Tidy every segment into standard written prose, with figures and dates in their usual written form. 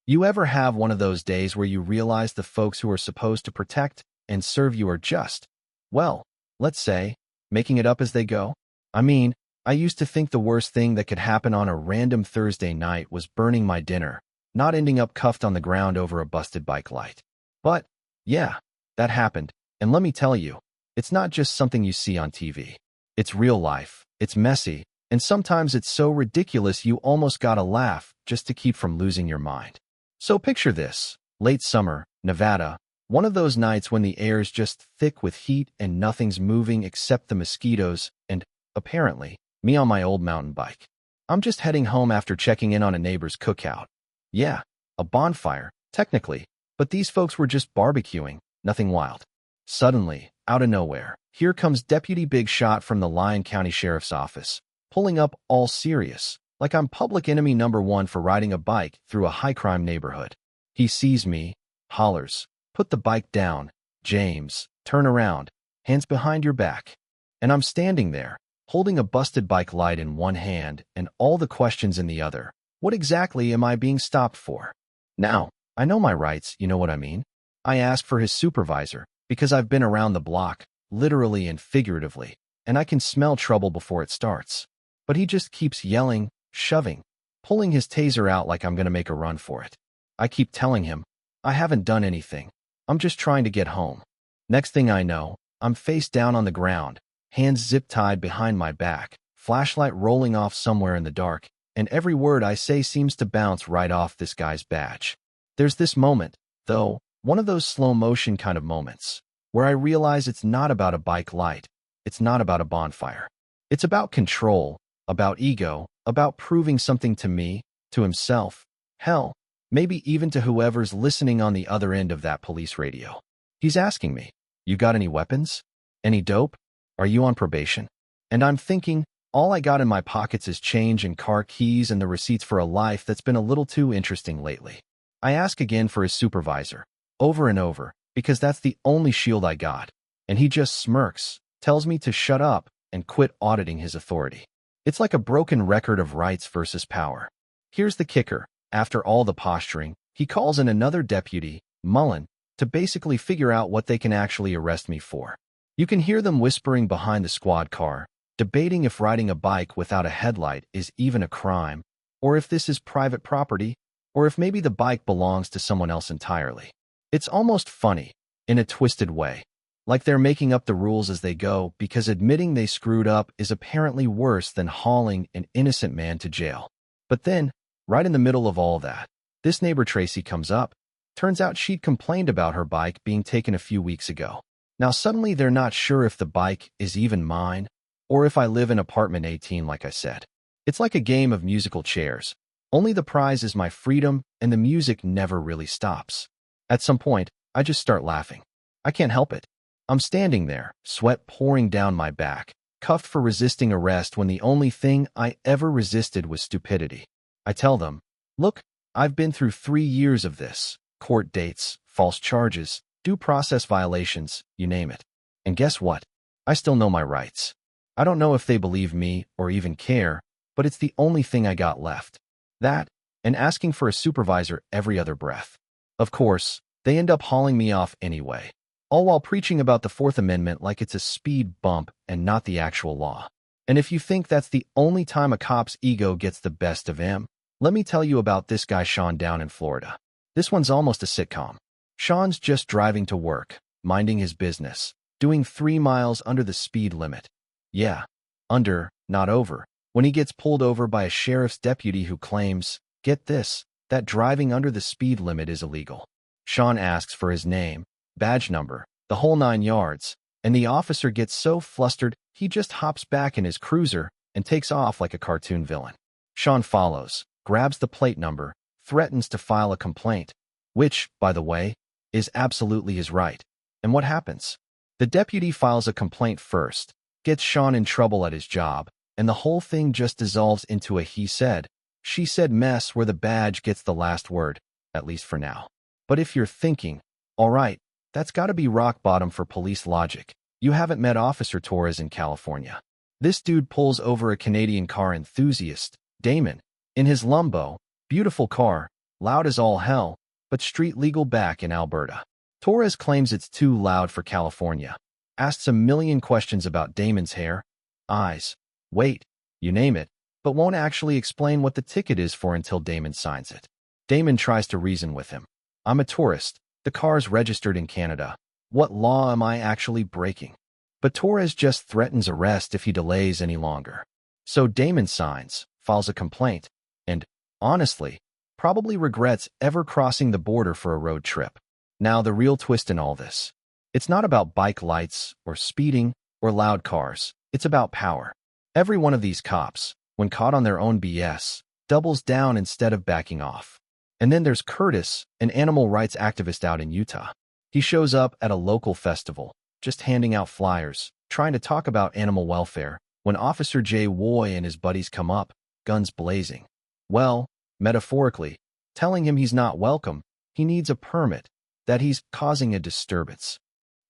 You ever have one of those days where you realize the folks who are supposed to protect and serve you are just, well, let's say, making it up as they go? I mean, I used to think the worst thing that could happen on a random Thursday night was burning my dinner, not ending up cuffed on the ground over a busted bike light. But, yeah, that happened, and let me tell you, it's not just something you see on TV. It's real life, it's messy, and sometimes it's so ridiculous you almost gotta laugh just to keep from losing your mind. So picture this, late summer, Nevada, one of those nights when the air's just thick with heat and nothing's moving except the mosquitoes and, apparently, me on my old mountain bike. I'm just heading home after checking in on a neighbor's cookout. Yeah, a bonfire, technically, but these folks were just barbecuing, nothing wild. Suddenly, out of nowhere, here comes Deputy Big Shot from the Lyon County Sheriff's Office, pulling up all serious, like I'm public enemy number one for riding a bike through a high-crime neighborhood. He sees me, hollers, "Put the bike down, James, turn around, hands behind your back." And I'm standing there, holding a busted bike light in one hand and all the questions in the other. What exactly am I being stopped for? Now, I know my rights, you know what I mean? I ask for his supervisor, because I've been around the block, literally and figuratively, and I can smell trouble before it starts. But he just keeps yelling, shoving, pulling his taser out like I'm gonna make a run for it. I keep telling him, I haven't done anything. I'm just trying to get home. Next thing I know, I'm face down on the ground, hands zip-tied behind my back, flashlight rolling off somewhere in the dark, and every word I say seems to bounce right off this guy's badge. There's this moment, though, one of those slow-motion kind of moments, where I realize it's not about a bike light, it's not about a bonfire. It's about control, about ego, about proving something to me, to himself, hell, maybe even to whoever's listening on the other end of that police radio. He's asking me, "You got any weapons? Any dope? Are you on probation?" And I'm thinking, all I got in my pockets is change and car keys and the receipts for a life that's been a little too interesting lately. I ask again for his supervisor, over and over, because that's the only shield I got, and he just smirks, tells me to shut up and quit auditing his authority. It's like a broken record of rights versus power. Here's the kicker. After all the posturing, he calls in another deputy, Mullen, to basically figure out what they can actually arrest me for. You can hear them whispering behind the squad car, debating if riding a bike without a headlight is even a crime, or if this is private property, or if maybe the bike belongs to someone else entirely. It's almost funny, in a twisted way. Like they're making up the rules as they go because admitting they screwed up is apparently worse than hauling an innocent man to jail. But then, right in the middle of all that, this neighbor Tracy comes up. Turns out she'd complained about her bike being taken a few weeks ago. Now suddenly they're not sure if the bike is even mine, or if I live in apartment 18 like I said. It's like a game of musical chairs. Only the prize is my freedom, and the music never really stops. At some point, I just start laughing. I can't help it. I'm standing there, sweat pouring down my back, cuffed for resisting arrest when the only thing I ever resisted was stupidity. I tell them, "Look, I've been through 3 years of this. Court dates, false charges, due process violations, you name it. And guess what? I still know my rights." I don't know if they believe me or even care, but it's the only thing I got left. That, and asking for a supervisor every other breath. Of course, they end up hauling me off anyway, all while preaching about the Fourth Amendment like it's a speed bump and not the actual law. And if you think that's the only time a cop's ego gets the best of him, let me tell you about this guy Sean down in Florida. This one's almost a sitcom. Sean's just driving to work, minding his business, doing 3 miles under the speed limit. Yeah, under, not over, when he gets pulled over by a sheriff's deputy who claims, get this, that driving under the speed limit is illegal. Sean asks for his name, badge number, the whole 9 yards, and the officer gets so flustered he just hops back in his cruiser and takes off like a cartoon villain. Sean follows, grabs the plate number, threatens to file a complaint, which, by the way, is absolutely his right. And what happens? The deputy files a complaint first, gets Sean in trouble at his job, and the whole thing just dissolves into a he said, she said mess where the badge gets the last word, at least for now. But if you're thinking, all right, that's gotta be rock bottom for police logic, you haven't met Officer Torres in California. This dude pulls over a Canadian car enthusiast, Damon, in his Lumbo, beautiful car, loud as all hell, but street legal back in Alberta. Torres claims it's too loud for California. Asks a million questions about Damon's hair, eyes, weight, you name it, but won't actually explain what the ticket is for until Damon signs it. Damon tries to reason with him. I'm a tourist. The car's registered in Canada. What law am I actually breaking? But Torres just threatens arrest if he delays any longer. So Damon signs, files a complaint, and, honestly, probably regrets ever crossing the border for a road trip. Now, the real twist in all this. It's not about bike lights, or speeding, or loud cars. It's about power. Every one of these cops, when caught on their own BS, doubles down instead of backing off. And then there's Curtis, an animal rights activist out in Utah. He shows up at a local festival, just handing out flyers, trying to talk about animal welfare, when Officer Jay Woy and his buddies come up, guns blazing. Well, metaphorically, telling him he's not welcome, he needs a permit, that he's causing a disturbance.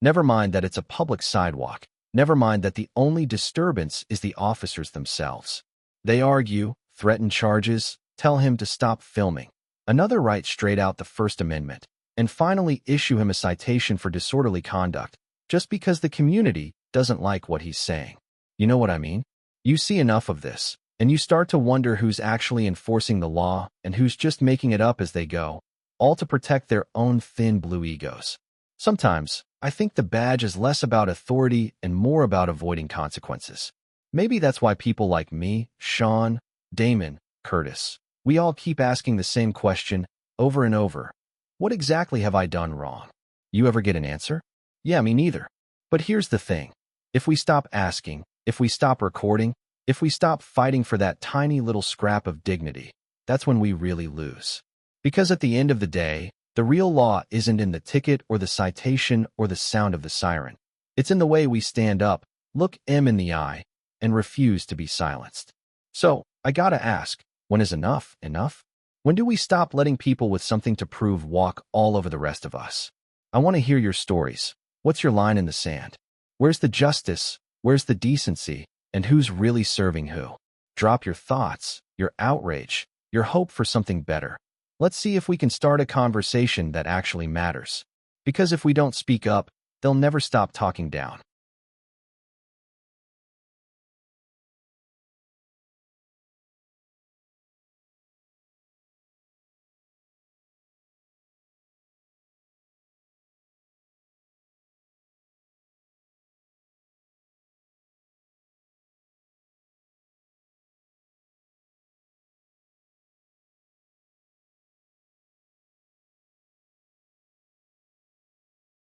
Never mind that it's a public sidewalk. Never mind that the only disturbance is the officers themselves. They argue, threaten charges, tell him to stop filming. Another write straight out the First Amendment, and finally issue him a citation for disorderly conduct, just because the community doesn't like what he's saying. You know what I mean? You see enough of this, and you start to wonder who's actually enforcing the law and who's just making it up as they go, all to protect their own thin blue egos. Sometimes, I think the badge is less about authority and more about avoiding consequences. Maybe that's why people like me, Sean, Damon, Curtis, we all keep asking the same question over and over. What exactly have I done wrong? You ever get an answer? Yeah, me neither. But here's the thing. If we stop asking, if we stop recording, if we stop fighting for that tiny little scrap of dignity, that's when we really lose. Because at the end of the day, the real law isn't in the ticket or the citation or the sound of the siren. It's in the way we stand up, look him in the eye, and refuse to be silenced. So, I gotta ask, when is enough enough? When do we stop letting people with something to prove walk all over the rest of us? I want to hear your stories. What's your line in the sand? Where's the justice? Where's the decency? And who's really serving who? Drop your thoughts, your outrage, your hope for something better. Let's see if we can start a conversation that actually matters. Because if we don't speak up, they'll never stop talking down.